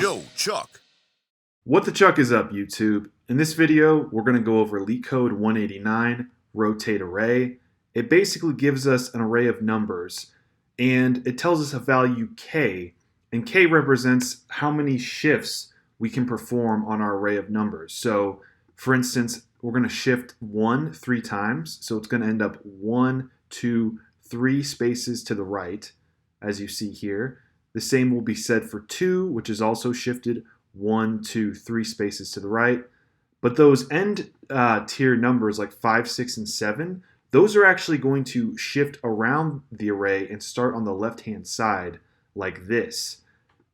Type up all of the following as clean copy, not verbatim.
Yo, Chuck. What the chuck is up, YouTube? In this video, we're going to go over Leetcode 189, rotate array. It basically gives us an array of numbers, and it tells us a value k, and k represents how many shifts we can perform on our array of numbers. So, for instance, we're going to shift 1 3 times, so it's going to end up 1, 2, 3 spaces to the right, as you see here. The same will be said for 2, which is also shifted 1, 2, 3 spaces to the right. But those end tier numbers like 5, 6, and 7, those are actually going to shift around the array and start on the left-hand side like this.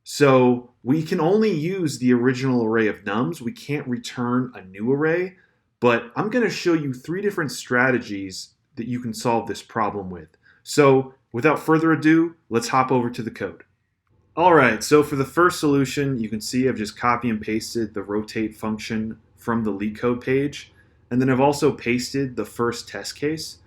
So we can only use the original array of nums. We can't return a new array. But I'm going to show you 3 different strategies that you can solve this problem with. So without further ado, let's hop over to the code. Alright, so for the first solution, you can see I've just copy and pasted the rotate function from the Leetcode page, and then I've also pasted the first test case.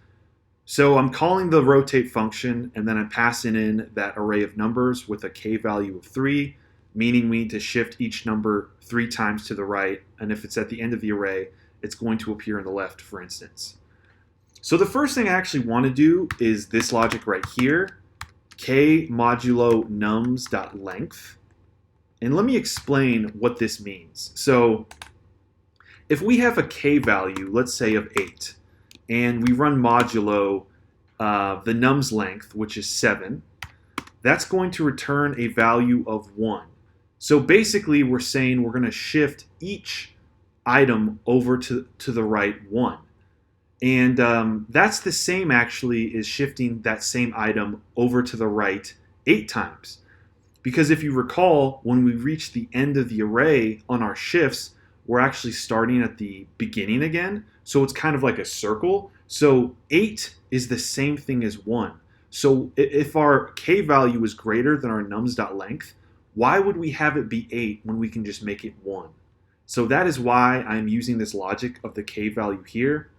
So I'm calling the rotate function, and then I'm passing in that array of numbers with a k value of 3, meaning we need to shift each number 3 times to the right, and if it's at the end of the array, it's going to appear on the left, for instance. So the first thing I actually want to do is this logic right here, k modulo nums.length. And let me explain what this means. So if we have a k value, let's say of 8, and we run modulo the nums length, which is 7, that's going to return a value of 1. So basically we're saying we're going to shift each item over to the right 1. And that's the same actually as shifting that same item over to the right 8 times. Because if you recall, when we reach the end of the array on our shifts, we're actually starting at the beginning again. So it's kind of like a circle. So 8 is the same thing as 1. So if our k value is greater than our nums.length, why would we have it be 8 when we can just make it 1? So that is why I'm using this logic of the k value here.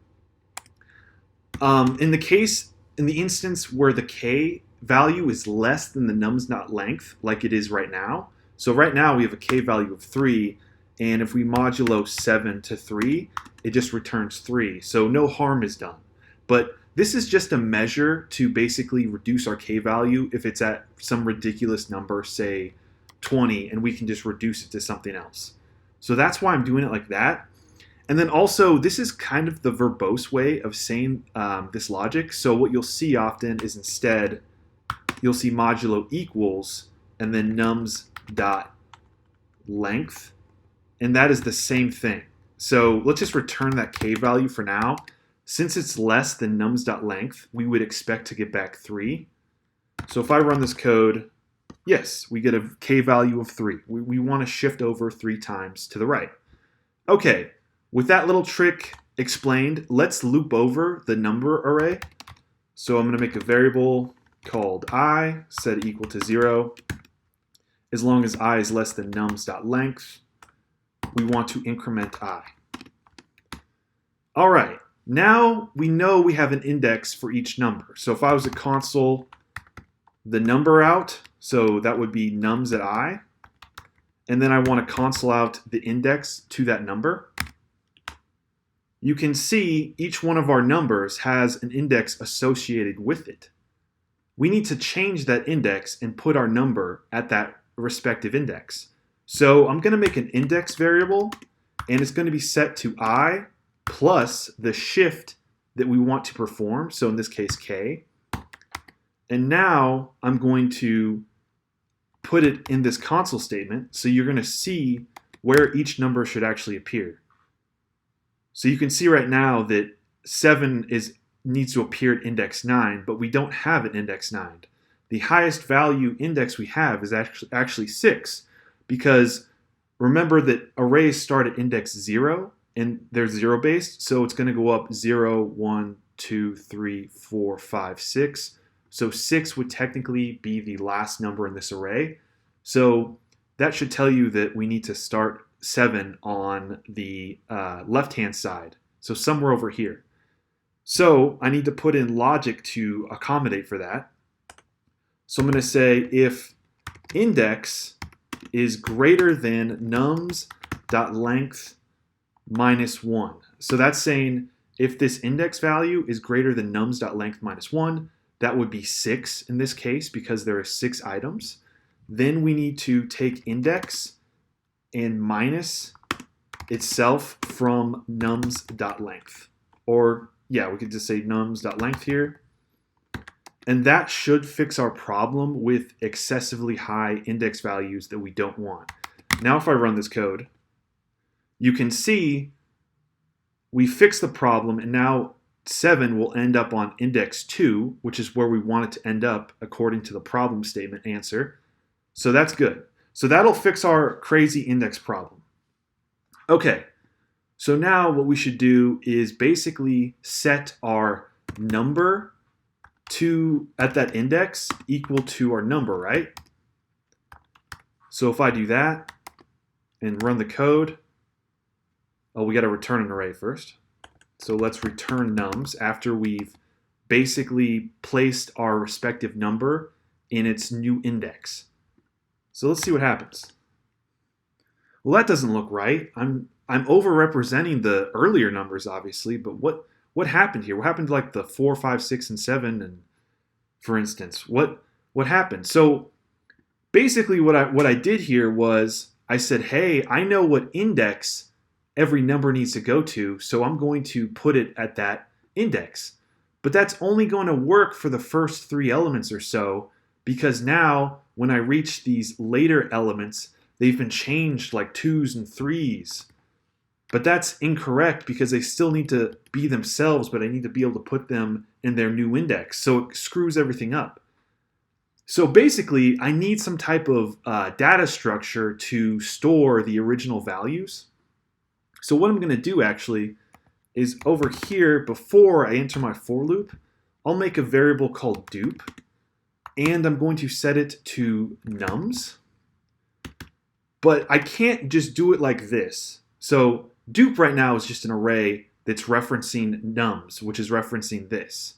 In the instance where the k value is less than the nums.length, like it is right now. So right now we have a k value of 3, and if we modulo 7 to 3, it just returns 3. So no harm is done. But this is just a measure to basically reduce our k value if it's at some ridiculous number, say 20, and we can just reduce it to something else. So that's why I'm doing it like that. And then also, this is kind of the verbose way of saying this logic. So what you'll see often is instead, you'll see modulo equals, and then nums dot length, and that is the same thing. So let's just return that k value for now. Since it's less than nums dot length, we would expect to get back 3. So if I run this code, yes, we get a k value of 3. We want to shift over 3 times to the right. Okay. With that little trick explained, let's loop over the number array. So I'm going to make a variable called I, set equal to 0. As long as I is less than nums.length, we want to increment I. All right, now we know we have an index for each number. So if I was to console the number out, so that would be nums at I, and then I want to console out the index to that number. You can see each one of our numbers has an index associated with it. We need to change that index and put our number at that respective index. So I'm going to make an index variable, and it's going to be set to I plus the shift that we want to perform, so in this case k. And now I'm going to put it in this console statement, so you're going to see where each number should actually appear. So you can see right now that 7 needs to appear at index 9, but we don't have an index 9. The highest value index we have is actually 6, because remember that arrays start at index 0, and they're 0 based, so it's going to go up 0, 1, 2, 3, 4, 5, 6. So 6 would technically be the last number in this array. So that should tell you that we need to start 7 on the left-hand side, so somewhere over here. So I need to put in logic to accommodate for that. So I'm going to say if index is greater than nums.length minus 1. So that's saying if this index value is greater than nums.length minus 1, that would be 6 in this case because there are 6 items. Then we need to take index and minus itself from nums.length. Or yeah, we could just say nums.length here. And that should fix our problem with excessively high index values that we don't want. Now if I run this code, you can see we fixed the problem, and now 7 will end up on index 2, which is where we want it to end up according to the problem statement answer. So that's good. So that'll fix our crazy index problem. Okay, so now what we should do is basically set our number at that index equal to our number, right? So if I do that and run the code, oh, we got to return an array first. So let's return nums after we've basically placed our respective number in its new index. So let's see what happens. Well, that doesn't look right. I'm overrepresenting the earlier numbers, obviously, but what happened here? What happened to like the 4, 5, 6, and 7, and for instance? What happened? So basically what I did here was I said, hey, I know what index every number needs to go to, so I'm going to put it at that index. But that's only going to work for the first 3 elements or so, because now when I reach these later elements, they've been changed like 2s and 3s. But that's incorrect because they still need to be themselves, but I need to be able to put them in their new index. So it screws everything up. So basically, I need some type of data structure to store the original values. So what I'm going to do actually is over here, before I enter my for loop, I'll make a variable called dupe, and I'm going to set it to nums. But I can't just do it like this. So dupe right now is just an array that's referencing nums, which is referencing this.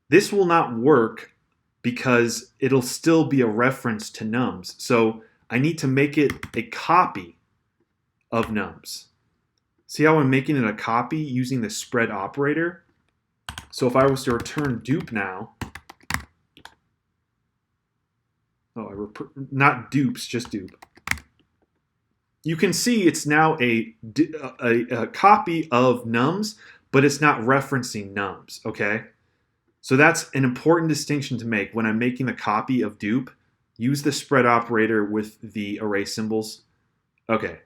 This will not work because it'll still be a reference to nums. So I need to make it a copy of nums. See how I'm making it a copy using the spread operator? So if I was to return dupe now, not dupes, just dupe. You can see it's now a copy of nums, but it's not referencing nums, okay? So that's an important distinction to make. When I'm making a copy of dupe, use the spread operator with the array symbols. Okay,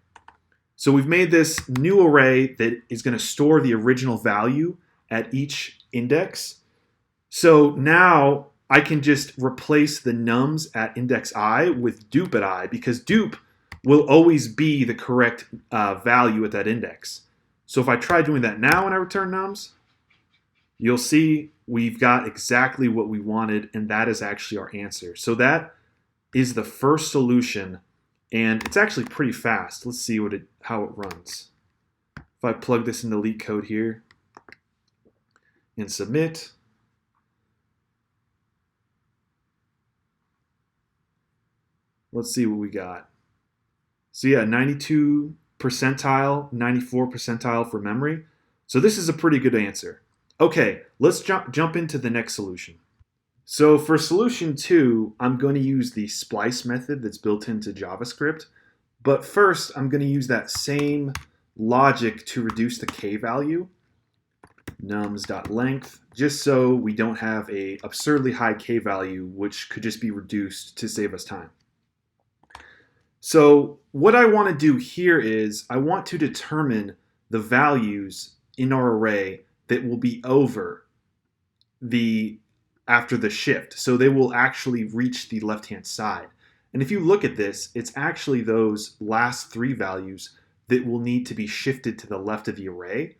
so we've made this new array that is going to store the original value at each index. So now I can just replace the nums at index I with dupe at I, because dupe will always be the correct value at that index. So if I try doing that now and I return nums, you'll see we've got exactly what we wanted, and that is actually our answer. So that is the first solution, and it's actually pretty fast. Let's see how it runs. If I plug this into Leetcode here and submit, let's see what we got. So yeah, 92 percentile, 94 percentile for memory. So this is a pretty good answer. Okay, let's jump into the next solution. So for solution 2, I'm going to use the splice method that's built into JavaScript. But first, I'm going to use that same logic to reduce the k value, nums.length, just so we don't have a absurdly high k value, which could just be reduced to save us time. So what I want to do here is I want to determine the values in our array that will be over after the shift. So they will actually reach the left-hand side. And if you look at this, it's actually those last 3 values that will need to be shifted to the left of the array.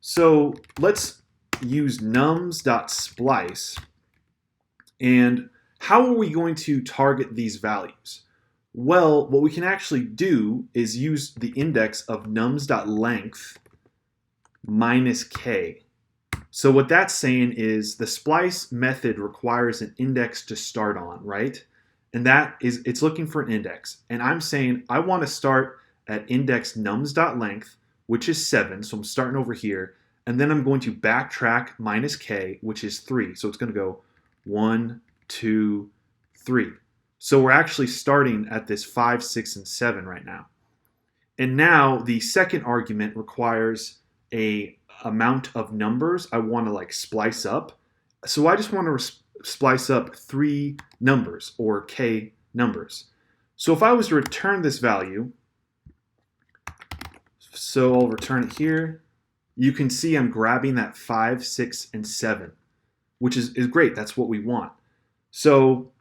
So let's use nums.splice. And how are we going to target these values? Well, what we can actually do is use the index of nums.length minus k. So what that's saying is the splice method requires an index to start on, right? and that is it's looking for an index. And I'm saying I want to start at index nums.length, which is 7. So I'm starting over here. And then I'm going to backtrack minus k, which is 3. So it's going to go 1, 2, 3. So we're actually starting at this 5, 6, and 7 right now. And now the second argument requires a amount of numbers I want to like splice up. So I just want to splice up 3 numbers, or k numbers. So if I was to return this value, so I'll return it here, you can see I'm grabbing that 5, 6, and 7, which is great. That's what we want. So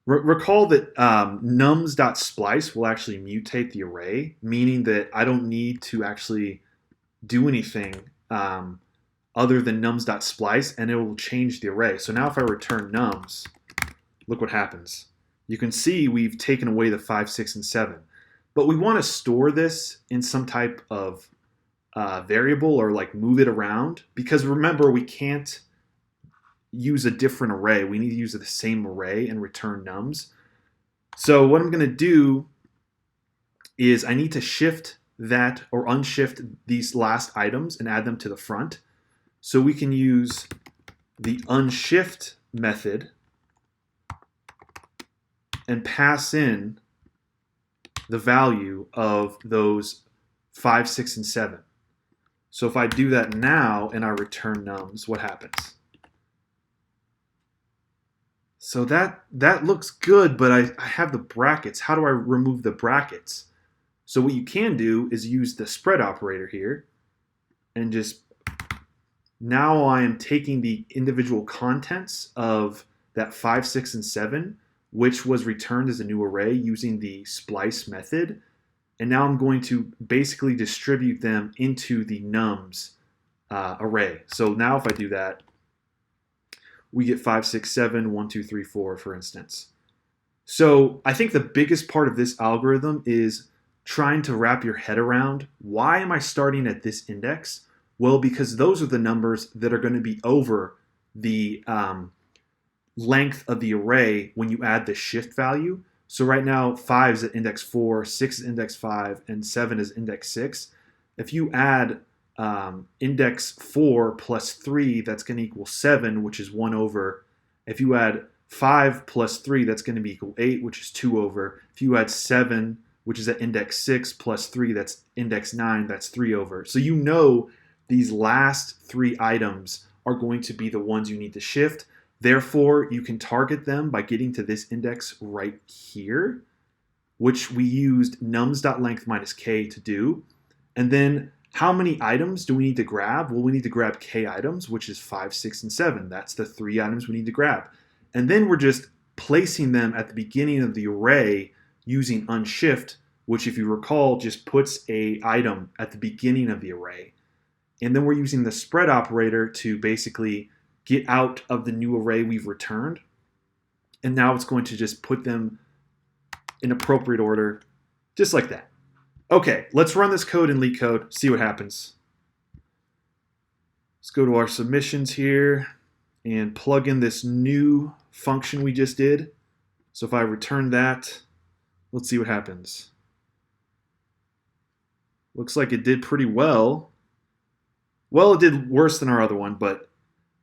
recall that nums.splice will actually mutate the array, meaning that I don't need to actually do anything other than nums.splice, and it will change the array. So now if I return nums, look what happens. You can see we've taken away the 5, 6, and 7. But we want to store this in some type of variable, or like move it around, because remember, we can't use a different array. We need to use the same array and return nums. So what I'm going to do is I need to shift that, or unshift these last items and add them to the front. So we can use the unshift method and pass in the value of those 5, 6, and 7. So if I do that now and I return nums, what happens? So that looks good, but I have the brackets. How do I remove the brackets? So what you can do is use the spread operator here, and just now I am taking the individual contents of that 5, 6, and 7, which was returned as a new array using the splice method. And now I'm going to basically distribute them into the nums array. So now if I do that, we get 5, 6, 7, 1, 2, 3, 4, for instance. So I think the biggest part of this algorithm is trying to wrap your head around, why am I starting at this index? Well, because those are the numbers that are going to be over the length of the array when you add the shift value. So right now 5 is at index 4, 6 is index 5, and 7 is index 6. If you add index 4 plus 3, that's going to equal 7, which is 1 over. If you add 5 plus 3, that's going to be equal 8, which is 2 over. If you add 7, which is at index 6, plus 3, that's index 9, that's 3 over. So you know these last 3 items are going to be the ones you need to shift. Therefore, you can target them by getting to this index right here, which we used nums.length minus k to do. And then how many items do we need to grab? Well, we need to grab k items, which is 5, 6, and 7. That's the 3 items we need to grab. And then we're just placing them at the beginning of the array using unshift, which, if you recall, just puts a item at the beginning of the array. And then we're using the spread operator to basically get out of the new array we've returned. And now it's going to just put them in appropriate order, just like that. Okay, let's run this code in Leetcode, see what happens. Let's go to our submissions here and plug in this new function we just did. So if I return that, let's see what happens. Looks like it did pretty well. Well, it did worse than our other one, but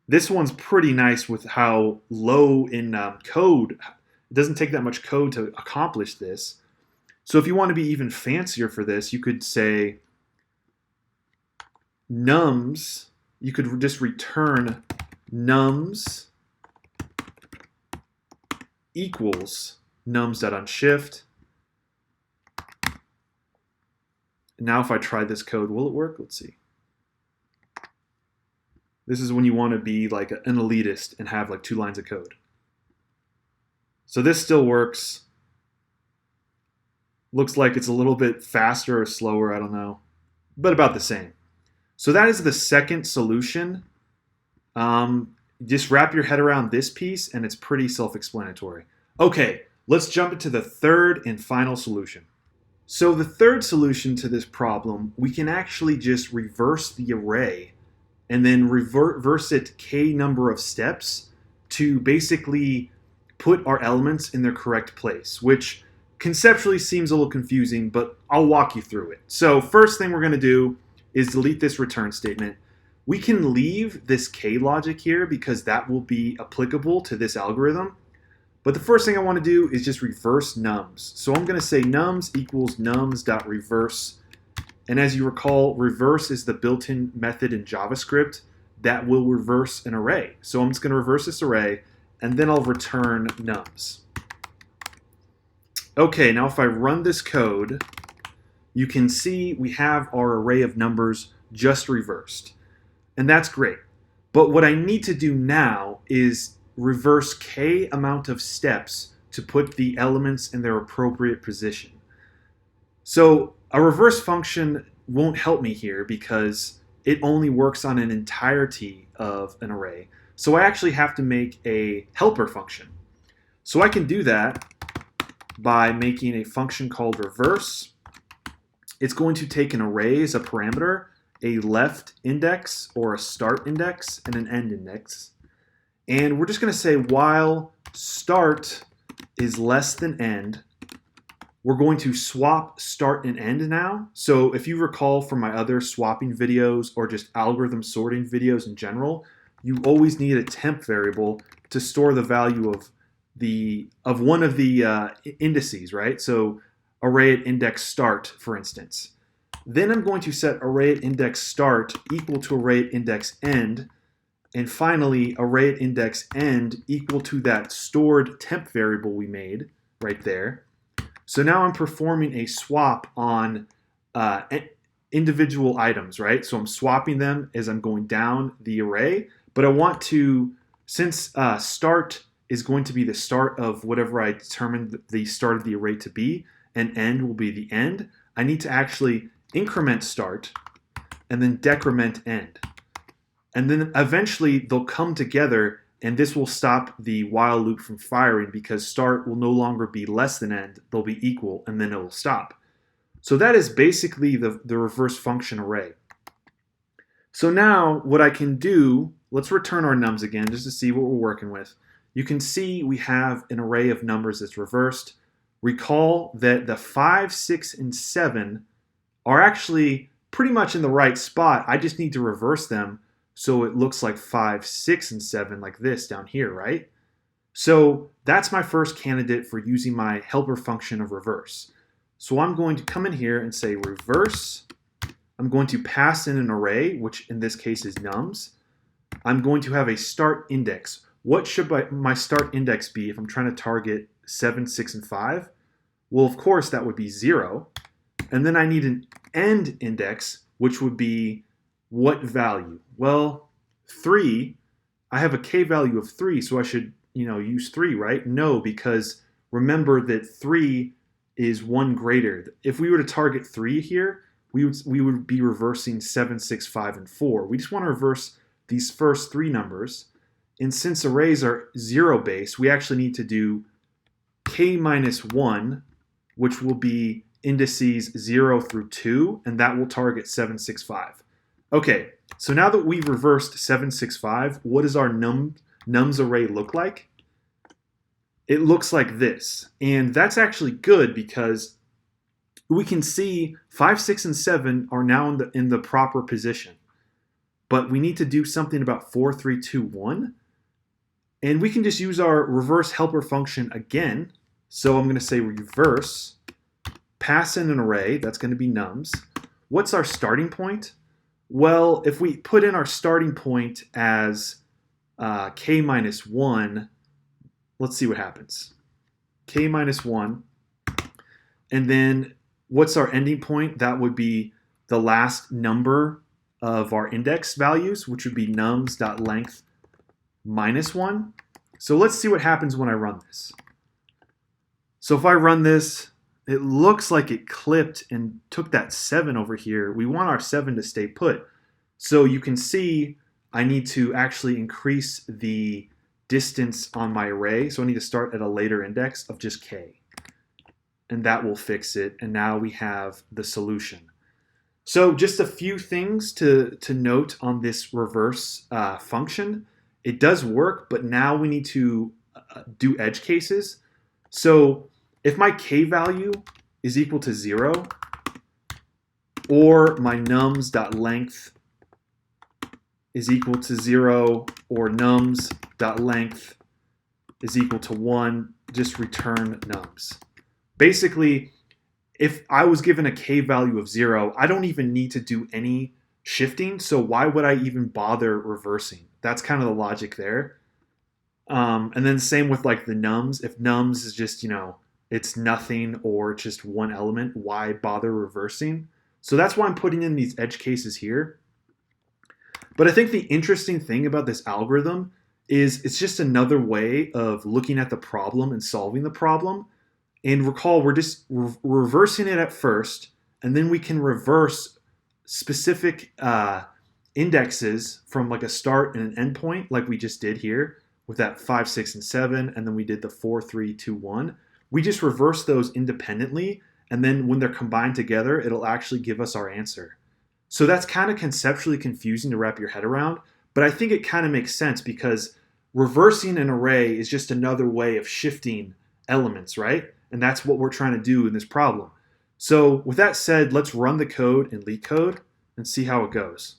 this one's pretty nice with how low in code. It doesn't take that much code to accomplish this. So if you want to be even fancier for this, you could say nums. You could just return nums equals nums.unshift. Now if I try this code, will it work? Let's see. This is when you want to be like an elitist and have like 2 lines of code. So this still works. Looks like it's a little bit faster or slower, I don't know, but about the same. So that is the second solution. Just wrap your head around this piece and it's pretty self-explanatory. Okay, let's jump into the third and final solution. So the third solution to this problem, we can actually just reverse the array and then reverse it k number of steps to basically put our elements in their correct place, which conceptually seems a little confusing, but I'll walk you through it. So first thing we're going to do is delete this return statement. We can leave this k logic here because that will be applicable to this algorithm. But the first thing I want to do is just reverse nums. So I'm going to say nums equals nums.reverse. And as you recall, reverse is the built-in method in JavaScript that will reverse an array. So I'm just going to reverse this array, and then I'll return nums. Okay, now if I run this code, you can see we have our array of numbers just reversed. And that's great. But what I need to do now is reverse k amount of steps to put the elements in their appropriate position. So a reverse function won't help me here because it only works on an entirety of an array. So I actually have to make a helper function. So I can do that by making a function called reverse. It's going to take an array as a parameter, a left index or a start index, and an end index. And we're just going to say while start is less than end, we're going to swap start and end now. So if you recall from my other swapping videos or just algorithm sorting videos in general, you always need a temp variable to store the value of one of the indices, right? So array at index start, for instance. Then I'm going to set array at index start equal to array at index end. And finally, array at index end equal to that stored temp variable we made right there. So now I'm performing a swap on individual items, right? So I'm swapping them as I'm going down the array. But I want to, since start is going to be the start of whatever I determined the start of the array to be, and end will be the end, I need to actually increment start and then decrement end. And then eventually they'll come together, and this will stop the while loop from firing because start will no longer be less than end, they'll be equal, and then it will stop. So that is basically the reverse function array. So now what I can do, let's return our nums again just to see what we're working with. You can see we have an array of numbers that's reversed. Recall that the 5, 6, and 7 are actually pretty much in the right spot. I just need to reverse them so it looks like 5, 6, and 7 like this down here, right? So that's my first candidate for using my helper function of reverse. So I'm going to come in here and say reverse. I'm going to pass in an array, which in this case is nums. I'm going to have a start index. What should my start index be if I'm trying to target 7, 6, and 5? Well, of course, that would be 0. And then I need an end index, which would be what value? Well, 3. I have a k value of 3, so I should, use 3, right? No, because remember that 3 is 1 greater. If we were to target 3 here, we would be reversing 7, 6, 5, and 4. We just want to reverse these first 3 numbers. And since arrays are 0-based, we actually need to do k minus 1, which will be indices 0 through 2, and that will target 7, 6, 5. Okay, so now that we've reversed 7, 6, 5, what does our nums array look like? It looks like this. And that's actually good because we can see 5, 6, and 7 are now in the proper position. But we need to do something about 4, 3, 2, 1. And we can just use our reverse helper function again. So I'm going to say reverse, pass in an array, that's going to be nums. What's our starting point? Well, if we put in our starting point as k minus 1, let's see what happens. K minus 1. And then what's our ending point? That would be the last number of our index values, which would be nums.length minus 1. So let's see what happens when I run this. So if I run this, it looks like it clipped and took that 7 over here. We want our 7 to stay put. So you can see I need to actually increase the distance on my array. So I need to start at a later index of just k. And that will fix it. And now we have the solution. So just a few things to note on this reverse function. It does work, but now we need to do edge cases. So if my k value is equal to 0, or my nums.length is equal to 0, or nums.length is equal to 1, just return nums. Basically, if I was given a k value of 0, I don't even need to do any shifting, so why would I even bother reversing? That's kind of the logic there. And then same with like the nums. If nums is just, it's nothing or just one element, why bother reversing? So that's why I'm putting in these edge cases here. But I think the interesting thing about this algorithm is it's just another way of looking at the problem and solving the problem. And recall, we're just reversing it at first, and then we can reverse specific indexes from like a start and an endpoint, like we just did here with that 5, 6, and 7, and then we did the 4, 3, 2, 1. We just reverse those independently, and then when they're combined together, it'll actually give us our answer. So that's kind of conceptually confusing to wrap your head around, but I think it kind of makes sense because reversing an array is just another way of shifting elements, right? And that's what we're trying to do in this problem. So with that said, let's run the code in Leetcode and see how it goes.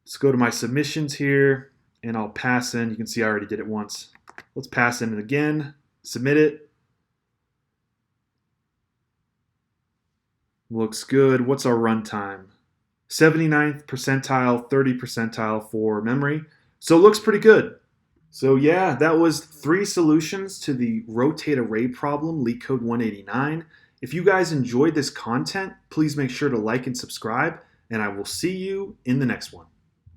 Let's go to my submissions here, and I'll pass in. You can see I already did it once. Let's pass in it again, submit it. Looks good. What's our runtime? 79th percentile, 30 percentile for memory. So it looks pretty good. So yeah, that was 3 solutions to the rotate array problem, Leetcode 189. If you guys enjoyed this content, please make sure to like and subscribe, and I will see you in the next one.